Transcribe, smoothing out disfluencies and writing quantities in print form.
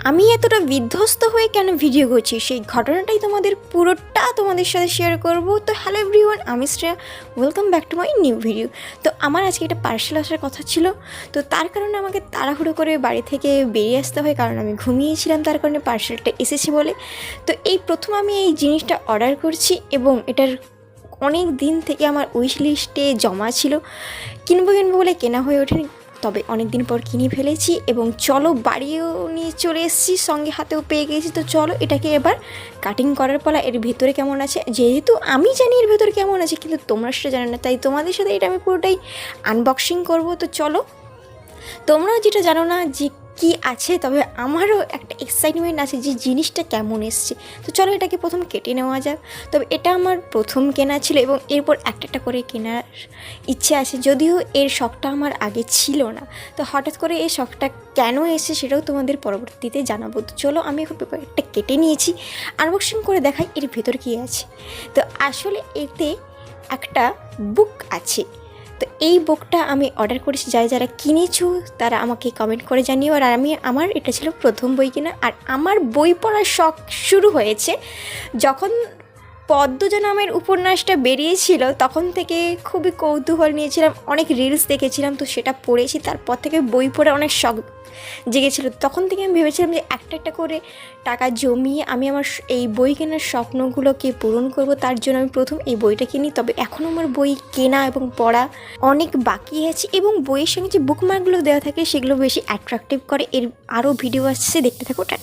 আমি এতটা বিধ্বস্ত হয়ে কেন ভিডিও করছি সেই ঘটনাটাই পুরোটা তোমাদের সাথে শেয়ার করব। তো হ্যালো এভরিওয়ান, আমি Shreya, welcome back to my new video. তো আমার আজকে একটা পার্সেল আসার কথা ছিল, তো তার কারণে আমাকে তাড়াহুড়ো করে বাড়ি থেকে বেরিয়ে আসতে হয়, কারণ আমি ঘুমিয়েছিলাম, তার কারণে পার্সেলটা এসেছে বলে। তো এই প্রথম আমি এই জিনিসটা অর্ডার করছি এবং এটার অনেক দিন থেকে আমার উইশ লিস্টে জমা ছিল, কিনবো বলে কেনা হয়ে ওঠেনি, তবে অনেক দিন পর কিনে ফেলেছি এবং চলো বাড়িও নিয়ে চলে এসেছি, সঙ্গে হাতেও পেয়ে গেছি। তো চলো এটাকে এবার কাটিং করার পালা। এর ভেতরে কেমন আছে, যেহেতু আমি জানি এর ভেতরে কেমন আছে, কিন্তু তোমরা সেটা জানো না, তাই তোমাদের সাথে এটা আমি পুরোটাই আনবক্সিং করব। তো চলো, তোমরাও যেটা জানো না যে কী আছে, তবে আমারও একটা এক্সাইটমেন্ট আছে যে জিনিসটা কেমন এসছে। তো চলো এটাকে প্রথম কেটে নেওয়া যাক। তবে এটা আমার প্রথম কেনা ছিল এবং এরপর একটা করে কেনার ইচ্ছে আছে, যদিও এর শখটা আমার আগে ছিল না। তো হঠাৎ করে এই শখটা কেন এসে সেটাও তোমাদের পরবর্তীতে জানাবো। তো চলো, আমি এখন পেপারটা কেটে নিয়েছি, আনবক্সিং করে দেখাই এর ভেতর কী আছে। তো আসলে এতে একটা বুক আছে। তো এই বুকটা আমি অর্ডার করেছি, যারা কিনেছো তারা আমাকে কমেন্ট করে জানিও। আর আমার এটা ছিল প্রথম বই কেনা, আর আমার বই পড়ার শখ শুরু হয়েছে যখন পদ্মজা নামের উপন্যাসটা বেরিয়েছিল, তখন থেকে খুবই কৌতূহল নিয়েছিলাম, অনেক রিলস দেখেছিলাম, তো সেটা পড়েছি। তারপর থেকে বই পড়ে অনেক শখ জেগেছিল। তখন থেকে আমি ভেবেছিলাম যে একটা করে টাকা জমিয়ে আমি আমার এই বই কেনার স্বপ্নগুলোকে পূরণ করব। তার জন্য আমি প্রথম এই বইটা কিনি। তবে এখনও আমার বই কেনা এবং পড়া অনেক বাকি আছে, এবং বইয়ের সঙ্গে যে বুকমার্কগুলো দেওয়া থাকে সেগুলো বেশি অ্যাট্রাকটিভ করে। এর আরও ভিডিও আসছে, দেখতে থাকো। টাটা।